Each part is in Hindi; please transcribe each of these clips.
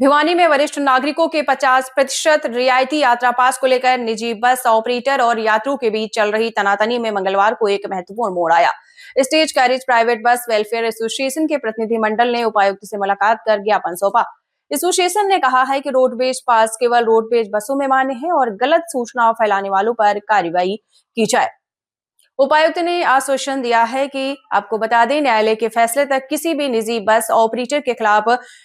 भिवानी में वरिष्ठ नागरिकों के 50% रियायती यात्रा पास को लेकर निजी बस ऑपरेटर और यात्रियों के बीच चल रही तनातनी में मंगलवार को एक महत्वपूर्ण मोड़ आया। Stage carriage private bus welfare association के प्रतिनिधिमंडल ने उपायुक्त से मुलाकात कर ज्ञापन सौंपा। एसोसिएशन ने कहा है कि रोडवेज पास केवल रोडवेज बसों में मान्य है और गलत सूचना फैलाने वालों पर कार्रवाई की जाए। उपायुक्त ने आश्वासन दिया है कि आपको बता दें, न्यायालय के फैसले तक किसी भी निजी बस ऑपरेटर के खिलाफ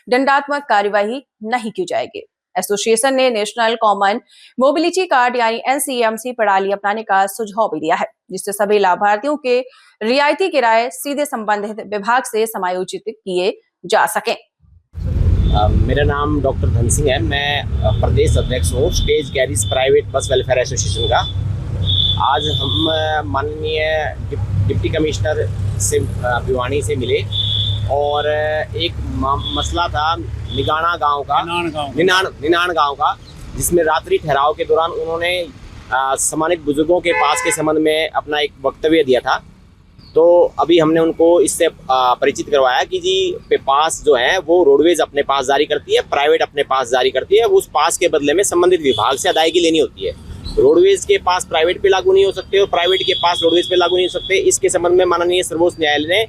दंडात्मक कार्यवाही नहीं की जाएगी। एसोसिएशन ने नेशनल कॉमन मोबिलिटी कार्ड यानी एनसीएमसी प्रणाली अपनाने का सुझाव भी दिया है, जिससे सभी लाभार्थियों के रियायती किराए सीधे संबंधित विभाग से समायोजित किए जा सकें। मेरा नाम डॉक्टर धन सिंह है। मैं प्रदेश अध्यक्ष हूँ stage carriage private bus welfare association का। आज हम माननीय डिप्टी कमिश्नर से भिवानी से मिले और एक मसला था निगाना गांव का, निनान गांव का, जिसमें रात्रि ठहराव के दौरान उन्होंने सम्मानित बुजुर्गों के पास के संबंध में अपना एक वक्तव्य दिया था। तो अभी हमने उनको इससे परिचित करवाया कि जी पास जो है वो रोडवेज अपने पास जारी करती है, प्राइवेट अपने पास जारी करती है। उस पास के बदले में संबंधित विभाग से अदायगी लेनी होती है। रोडवेज के पास प्राइवेट पे लागू नहीं हो सकते और प्राइवेट के पास रोडवेज पे लागू नहीं हो सकते। इसके संबंध में माननीय सर्वोच्च न्यायालय ने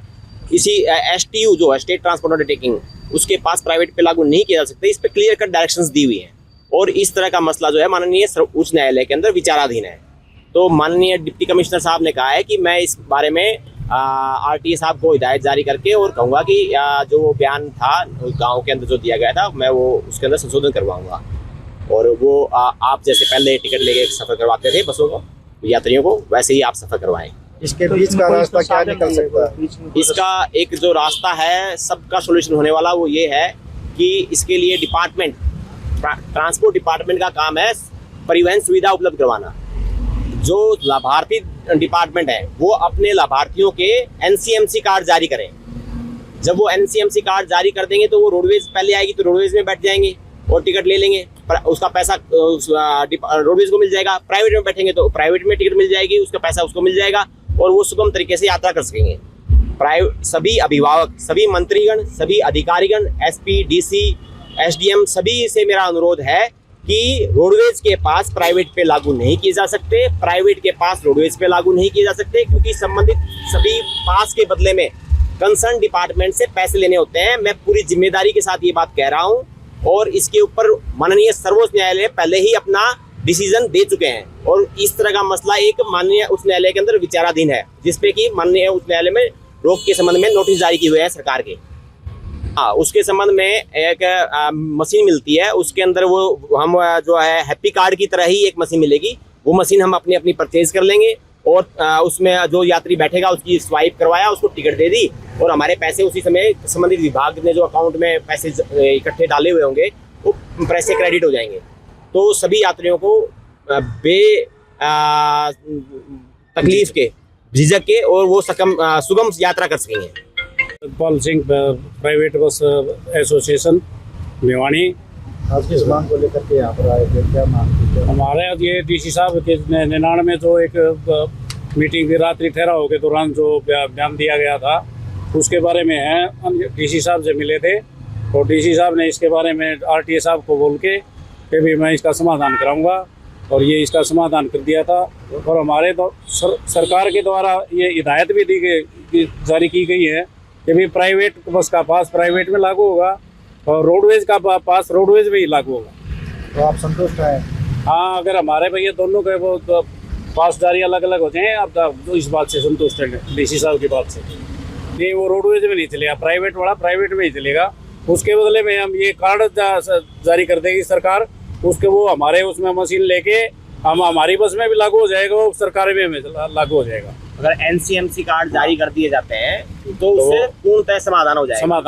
इसी STU जो है स्टेट ट्रांसपोर्ट अंडरटेकिंग, उसके पास प्राइवेट पे लागू नहीं किया जा सकता, इस पे क्लियर कट डायरेक्शंस दी हुई हैं और इस तरह का मसला जो है माननीय सर्वोच्च न्यायालय के अंदर विचाराधीन है। तो माननीय डिप्टी कमिश्नर साहब ने कहा है कि मैं इस बारे में RTA साहब को हिदायत जारी करके और कहूँगा कि जो बयान था गाँव के अंदर जो दिया गया था, मैं वो उसके अंदर संशोधन करवाऊँगा और वो आप जैसे पहले टिकट लेके सफर करवाते थे बसों को, यात्रियों को, वैसे ही आप सफर करवाएं। इसके बीच का रास्ता क्या निकल सकता है? इसका एक जो रास्ता है सबका सोल्यूशन होने वाला वो ये है कि इसके लिए डिपार्टमेंट, ट्रांसपोर्ट डिपार्टमेंट का काम है परिवहन सुविधा उपलब्ध करवाना। जो लाभार्थी डिपार्टमेंट है वो अपने लाभार्थियों के NCMC कार्ड जारी करें। जब वो NCMC कार्ड जारी कर देंगे तो वो रोडवेज पहले आएगी तो रोडवेज में बैठ जाएंगे और टिकट ले लेंगे, उसका पैसा रोडवेज को मिल जाएगा। प्राइवेट में बैठेंगे तो प्राइवेट में टिकट मिल जाएगी, उसका पैसा उसको मिल जाएगा और वो सुगम तरीके से यात्रा कर सकेंगे। सभी अभिभावक, सभी मंत्रीगण, सभी अधिकारीगण, SP, DC, SDM सभी से मेरा अनुरोध है कि रोडवेज के पास प्राइवेट पे लागू नहीं किए जा सकते, प्राइवेट के पास रोडवेज पे लागू नहीं किए जा सकते, क्योंकि संबंधित सभी पास के बदले में कंसर्न डिपार्टमेंट से पैसे लेने होते हैं। मैं पूरी जिम्मेदारी के साथ ये बात कह रहा हूँ और इसके ऊपर माननीय सर्वोच्च न्यायालय पहले ही अपना डिसीजन दे चुके हैं और इस तरह का मसला एक माननीय उच्च न्यायालय के अंदर विचाराधीन है, जिसपे कि माननीय उच्च न्यायालय में रोक के संबंध में नोटिस जारी किए हुए हैं सरकार के। उसके संबंध में एक मशीन मिलती है, उसके अंदर वो हम जो है हैप्पी कार्ड की तरह ही एक मशीन मिलेगी। वो मशीन हम अपनी परचेज कर लेंगे और उसमें जो यात्री बैठेगा उसकी स्वाइप करवाया, उसको टिकट दे दी और हमारे पैसे उसी समय संबंधित विभाग ने जो अकाउंट में पैसे इकट्ठे डाले हुए होंगे वो पैसे क्रेडिट हो जाएंगे। तो सभी यात्रियों को तकलीफ के, झिझक के और वो सुगम यात्रा कर सकेंगे। Iqbal Singh, private bus association Bhiwani. आज किस मांग को लेकर के यहाँ पर आए थे, क्या मांग थी? हमारे यहाँ ये DC साहब के 99 में जो एक मीटिंग की रात्रि ठहराव के दौरान जो बयान दिया गया था उसके बारे में है। हम DC साहब से मिले थे और DC साहब ने इसके बारे में RTA साहब को बोल के कि भी मैं इसका समाधान कराऊंगा और ये इसका समाधान कर दिया था। और हमारे तो सरकार के द्वारा ये हिदायत भी जारी की गई है कि भी प्राइवेट बस का पास प्राइवेट में लागू होगा और रोडवेज का पास रोडवेज में ही लागू होगा। तो आप संतुष्ट हैं? हाँ, अगर हमारे भैया दोनों के वो तो पास जारी अलग अलग होते हैं, आप तो इस बात से संतुष्ट हैं DC साहब की बात से? नहीं, वो रोडवेज में नहीं चलेगा, प्राइवेट वाला प्राइवेट में ही चलेगा। उसके बदले में हम ये कार्ड जारी कर देगी सरकार, उसके वो हमारे उसमें मशीन लेके हम हमारी बस में भी लागू हो जाएगा, वो सरकारी में लागू हो जाएगा। अगर NCMC कार्ड जारी कर दिए जाते हैं तो उससे पूर्णतः समाधान हो जाएगा।